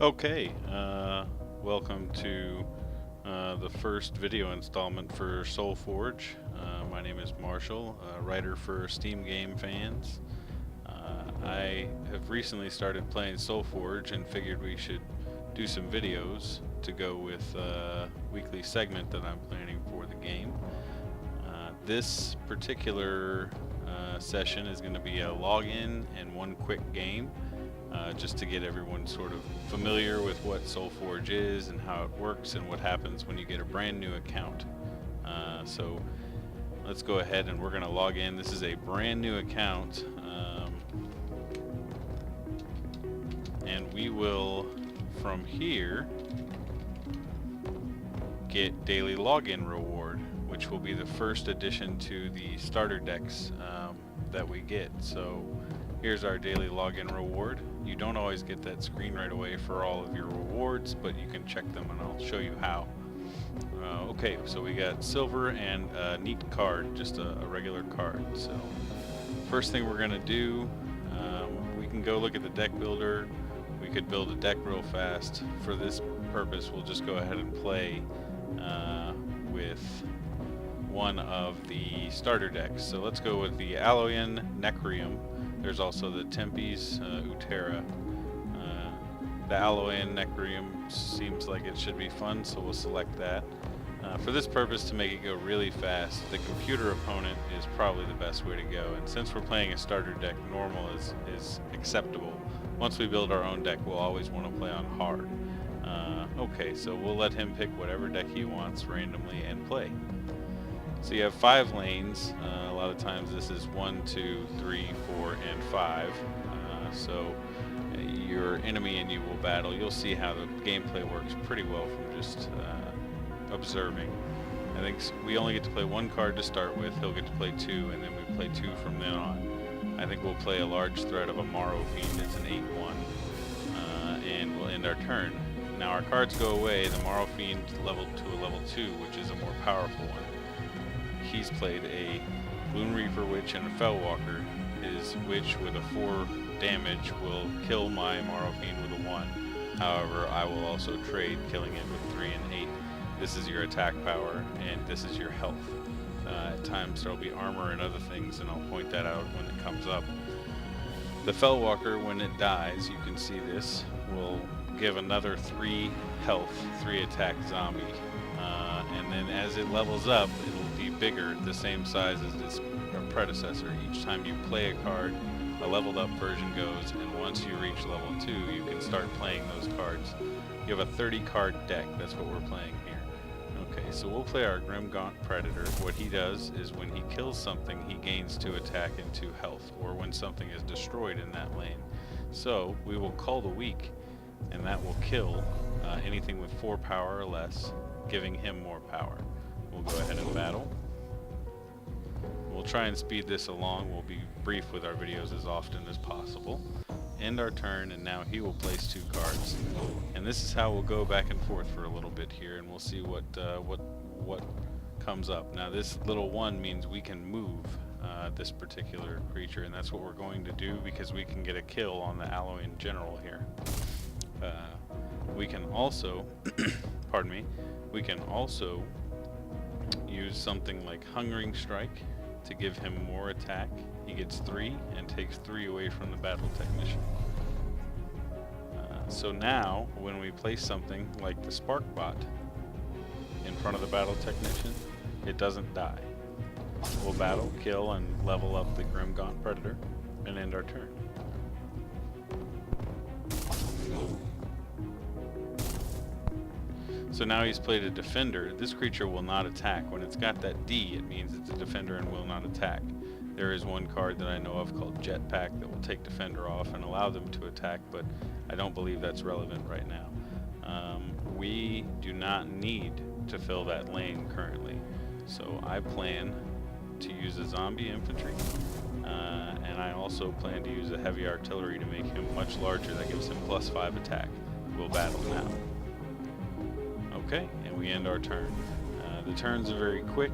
Okay, welcome to the first video installment for Solforge. My name is Marshall, writer for Steam Game Fans. I have recently started playing Solforge and figured we should do some videos to go with a weekly segment that I'm planning for the game. This particular session is going to be a login and one quick game. Just to get everyone sort of familiar with what Solforge is and how it works and what happens when you get a brand new account. So let's go ahead and we're going to log in. This is a brand new account, and we will from here get daily login reward, which will be the first addition to the starter decks that we get. So here's our daily login reward. You don't always get that screen right away for all of your rewards, but you can check them and I'll show you how. Okay, so we got silver and a neat card, just a regular card. So first thing we're gonna do, we can go look at the deck builder. We could build a deck real fast. For this purpose, we'll just go ahead and play with one of the starter decks. So let's go with the Aloyan Necrium. There's also the Tempest Utera. The Aloyan Necrium seems like it should be fun, so we'll select that. For this purpose, to make it go really fast, the computer opponent is probably the best way to go. And since we're playing a starter deck, normal is acceptable. Once we build our own deck, we'll always want to play on hard. Okay, so we'll let him pick whatever deck he wants randomly and play. So you have 5 lanes. A lot of times this is 1, 2, 3, 4, and 5. So your enemy and you will battle. You'll see how the gameplay works pretty well from just observing. I think we only get to play 1 card to start with. He'll get to play 2, and then we play 2 from then on. I think we'll play a large threat of a Morrow Fiend. It's an 8/1, and we'll end our turn. Now our cards go away. The Morrow Fiend leveled to a level 2, which is a more powerful one. He's played a Bloon Reaper Witch and a Fellwalker. His Witch with a 4 damage will kill my Morrow Fiend with a 1. However, I will also trade, killing it with 3 and 8. This is your attack power, and this is your health. At times there will be armor and other things, and I'll point that out when it comes up. The Fellwalker, when it dies, you can see this, will give another 3 health, 3 attack zombie. And then as it levels up, it'll be bigger, the same size as its predecessor. Each time you play a card, a leveled up version goes, and once you reach level 2, you can start playing those cards. You have a 30 card deck, that's what we're playing here. Okay, so we'll play our Grimgaunt Predator. What he does is when he kills something, he gains 2 attack and 2 health, or when something is destroyed in that lane. So we will call the weak, and that will kill anything with 4 power or less, giving him more power. We'll go ahead and battle. We'll try and speed this along. We'll be brief with our videos as often as possible. End our turn, and now he will place 2 cards. And this is how we'll go back and forth for a little bit here, and we'll see what comes up. Now this little 1 means we can move this particular creature, and that's what we're going to do because we can get a kill on the Aloyan General here. We can also, pardon me, we can also use something like Hungering Strike to give him more attack. He gets 3 and takes 3 away from the Battle Technician. So now, when we place something like the Spark Bot in front of the Battle Technician, it doesn't die. We'll battle, kill, and level up the Grimgaunt Predator and end our turn. So now he's played a Defender. This creature will not attack. When it's got that D, it means it's a Defender and will not attack. There is one card that I know of called Jetpack that will take Defender off and allow them to attack, but I don't believe that's relevant right now. We do not need to fill that lane currently. So I plan to use a Zombie Infantry, and I also plan to use a Heavy Artillery to make him much larger. That gives him +5 attack. We'll battle now. Okay, and we end our turn. The turns are very quick.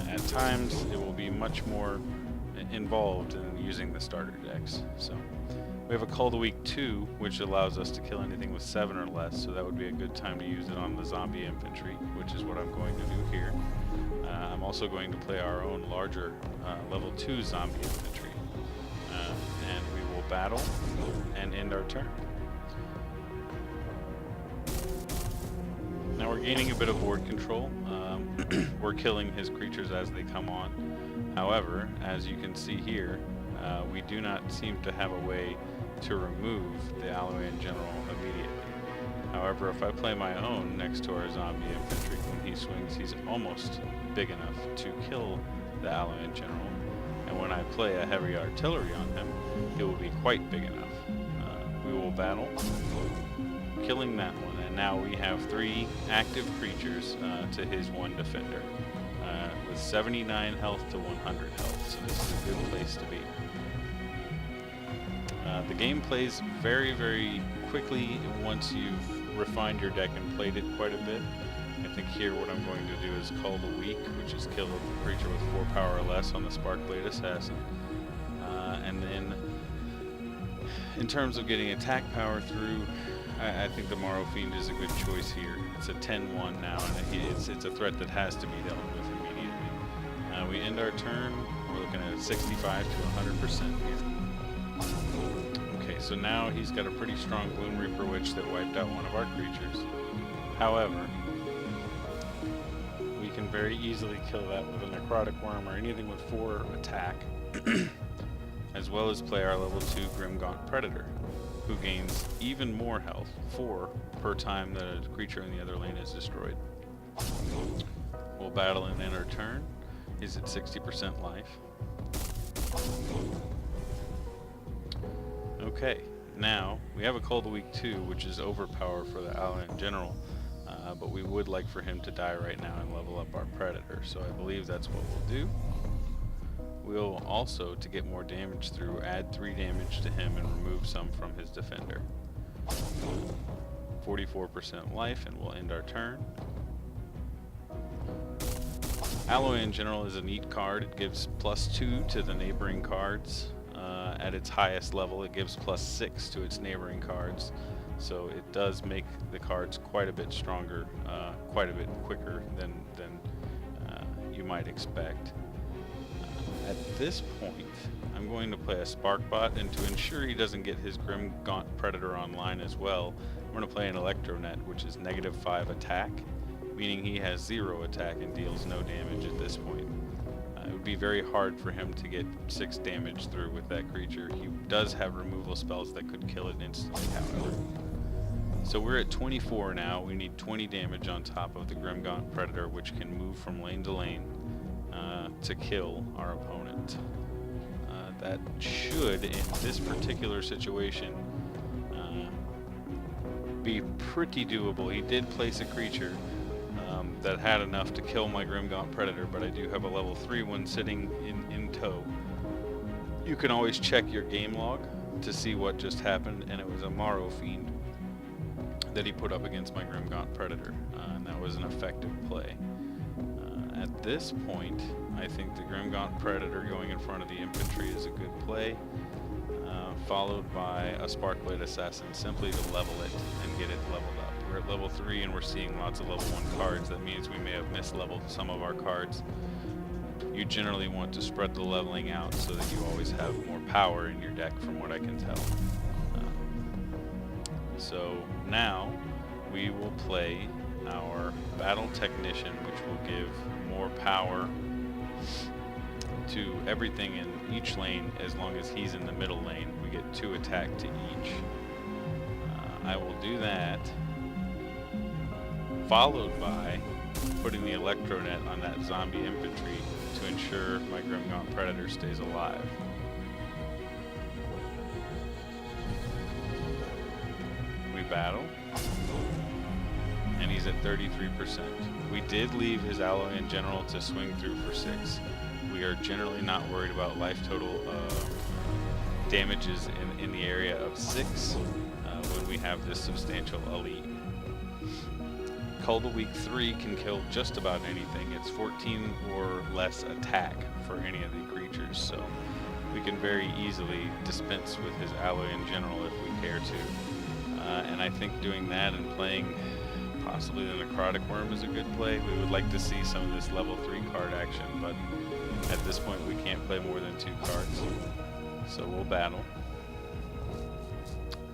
At times, it will be much more involved in using the starter decks. So We have a Call to Week 2, which allows us to kill anything with 7 or less, so that would be a good time to use it on the zombie infantry, which is what I'm going to do here. I'm also going to play our own larger level 2 zombie infantry, and we will battle and end our turn. Now we're gaining a bit of board control. We're killing his creatures as they come on. However, as you can see here, we do not seem to have a way to remove the Alloyan General immediately. However, if I play my own next to our zombie infantry, when he swings, he's almost big enough to kill the Alloyan General. And when I play a heavy artillery on him, it will be quite big enough. We will battle, killing that one, and now we have 3 active creatures to his 1 defender, with 79 health to 100 health, so this is a good place to be. The game plays very, very quickly once you've refined your deck and played it quite a bit. I think here what I'm going to do is Call the Weak, which is kill a creature with 4 power or less on the Sparkblade Assassin. And then, in terms of getting attack power through, I think the Morrow Fiend is a good choice here. It's a 10-1 now, and it's a threat that has to be dealt with immediately. We end our turn. We're looking at 65 to 100% here. Okay, so now he's got a pretty strong Gloom Reaper Witch that wiped out one of our creatures. However, we can very easily kill that with a Necrotic Worm or anything with 4 attack, as well as play our level 2 Grimgaunt Predator, who gains even more health, 4 per time that a creature in the other lane is destroyed. We'll battle and end our turn. He's at 60% life. Okay, now we have a Call to Week 2, which is overpower for the Alloyan General, but we would like for him to die right now and level up our Predator, so I believe that's what we'll do. We'll also, to get more damage through, add 3 damage to him and remove some from his defender. 44% life, and we'll end our turn. Alloyan General is a neat card. It gives +2 to the neighboring cards. At its highest level, it gives +6 to its neighboring cards. So it does make the cards quite a bit stronger, quite a bit quicker than you might expect. At this point, I'm going to play a Sparkbot, and to ensure he doesn't get his Grimgaunt Predator online as well, I'm going to play an Electronet, which is -5 attack, meaning he has 0 attack and deals no damage at this point. It would be very hard for him to get 6 damage through with that creature. He does have removal spells that could kill it instantly, however. So we're at 24 now. We need 20 damage on top of the Grimgaunt Predator, which can move from lane to lane to kill our opponent. That should, in this particular situation, be pretty doable. He did place a creature that had enough to kill my Grimgaunt Predator, but I do have a level 3 one sitting in tow. You can always check your game log to see what just happened, and it was a Morrow Fiend that he put up against my Grimgaunt Predator, and that was an effective play. At this point, I think the Grimgaunt Predator going in front of the infantry is a good play, followed by a Sparkblade Assassin simply to level it and get it leveled up. We're at level 3 and we're seeing lots of level 1 cards. That means we may have misleveled some of our cards. You generally want to spread the leveling out so that you always have more power in your deck, from what I can tell. So now we will play our Battle Technician, which will give more power to everything in each lane. As long as he's in the middle lane, we get 2 attack to each. I will do that, followed by putting the Electronet on that zombie infantry to ensure my Grimgaunt Predator stays alive. We battle, and he's at 33%. We did leave his Alloyan General to swing through for 6. We are generally not worried about life total damages in the area of 6 when we have this substantial elite. Call to Week 3 can kill just about anything. It's 14 or less attack for any of the creatures, so we can very easily dispense with his alloy in general if we care to. And I think doing that and playing possibly the Necrotic Worm is a good play. We would like to see some of this level 3 card action, but at this point we can't play more than 2 cards. So we'll battle.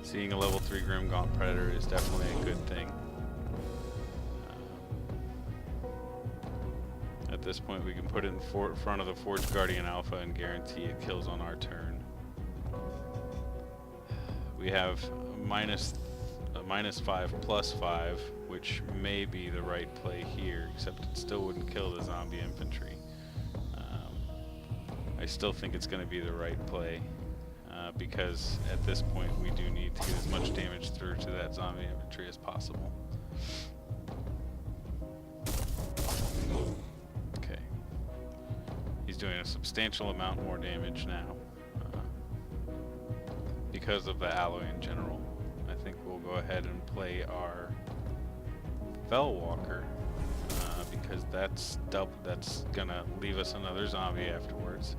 Seeing a level 3 Grimgaunt Predator is definitely a good thing. At this point we can put it in front of the Forge Guardian Alpha and guarantee it kills on our turn. We have -5 +5, which may be the right play here, except it still wouldn't kill the zombie infantry. I still think it's going to be the right play, because at this point we do need to get as much damage through to that zombie infantry as possible. Okay. He's doing a substantial amount more damage now, because of the alloy in general. I think we'll go ahead and play our Fellwalker, because that's gonna leave us another zombie afterwards,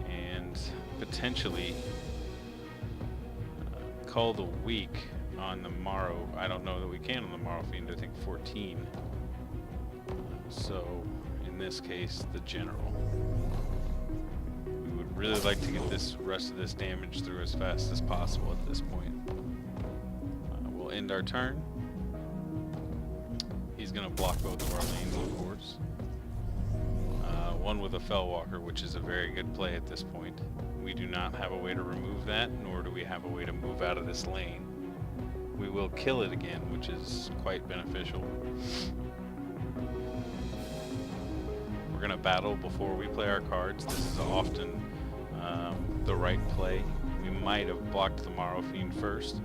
and potentially call the weak on the Morrow. I don't know that we can on the Morrow Fiend. I think 14. So in this case, the General. We would really like to get this rest of this damage through as fast as possible at this point. We'll end our turn. He's going to block both of our lanes, of course. One with a Fellwalker, which is a very good play at this point. We do not have a way to remove that, nor do we have a way to move out of this lane. We will kill it again, which is quite beneficial. We're going to battle before we play our cards. This is often the right play. We might have blocked the Morrow Fiend first.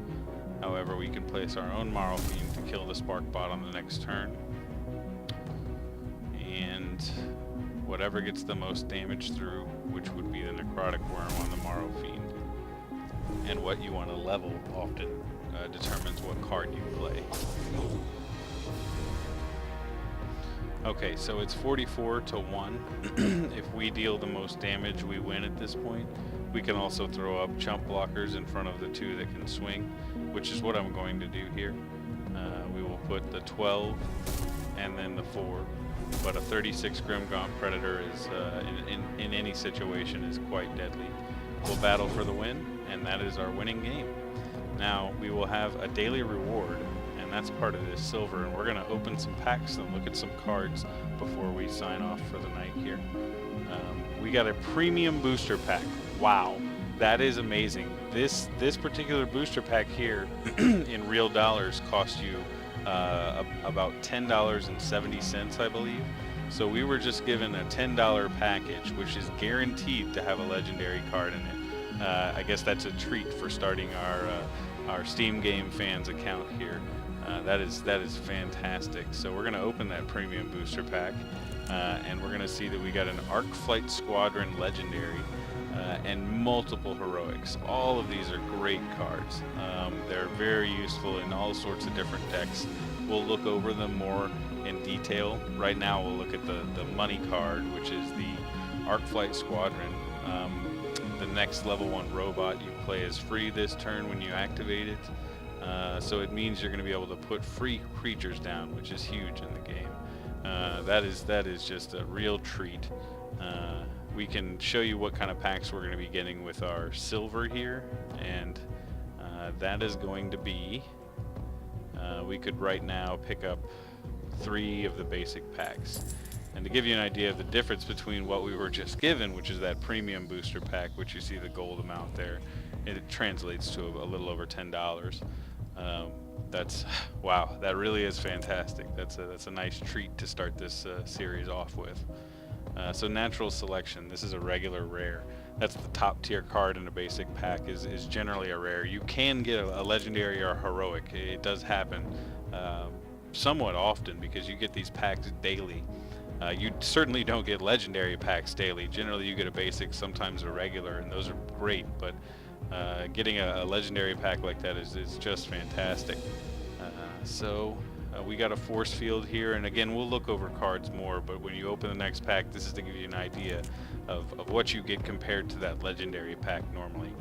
However, we can place our own Morrow Fiend to kill the Spark Bot on the next turn. And whatever gets the most damage through, which would be the Necrotic Worm on the Morrow Fiend. And what you want to level often determines what card you play. Okay, so it's 44-1. If we deal the most damage, we win at this point. We can also throw up chump blockers in front of the 2 that can swing, which is what I'm going to do here. We will put the 12 and then the 4, but a 36 Grimgaunt Predator is, in any situation, is quite deadly. We'll battle for the win, and that is our winning game. Now, we will have a daily reward, and that's part of this silver, and we're going to open some packs and look at some cards before we sign off for the night here. We got a premium booster pack. Wow, that is amazing. This particular booster pack here in real dollars cost you about $10.70, I believe. So we were just given a $10 package, which is guaranteed to have a legendary card in it. I guess that's a treat for starting our Steam Game Fans account here. That is fantastic. So we're going to open that premium booster pack, and we're going to see that we got an Arc Flight Squadron legendary and multiple heroics. All of these are great cards. They're very useful in all sorts of different decks. We'll look over them more in detail. Right now we'll look at the money card, which is the Arc Flight Squadron. The next level 1 robot you play is free this turn when you activate it. So it means you're going to be able to put free creatures down, which is huge in the game. That is just a real treat. We can show you what kind of packs we're going to be getting with our silver here, and that is going to be, we could right now pick up 3 of the basic packs. And to give you an idea of the difference between what we were just given, which is that premium booster pack, which you see the gold amount there, it translates to a little over $10. That's, wow, that really is fantastic. That's a nice treat to start this series off with. So Natural Selection, this is a regular rare. That's the top tier card in a basic pack, is generally a rare. You can get a legendary or a heroic. It does happen somewhat often because you get these packs daily. You certainly don't get legendary packs daily. Generally you get a basic, sometimes a regular, and those are great, but getting a legendary pack like that is just fantastic. So we got a force field here, and again we'll look over cards more, but when you open the next pack, this is to give you an idea of what you get compared to that legendary pack normally.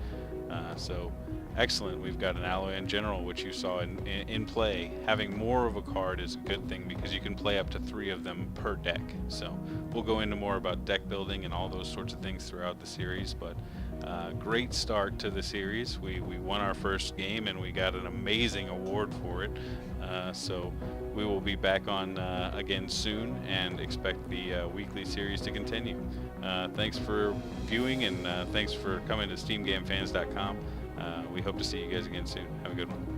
So excellent. We've got an Alloy in General, which you saw in play. Having more of a card is a good thing because you can play up to 3 of them per deck. So we'll go into more about deck building and all those sorts of things throughout the series, but great start to the series. We won our first game and we got an amazing award for it. So we will be back on again soon and expect the weekly series to continue. Thanks for viewing and thanks for coming to SteamGameFans.com. We hope to see you guys again soon. Have a good one.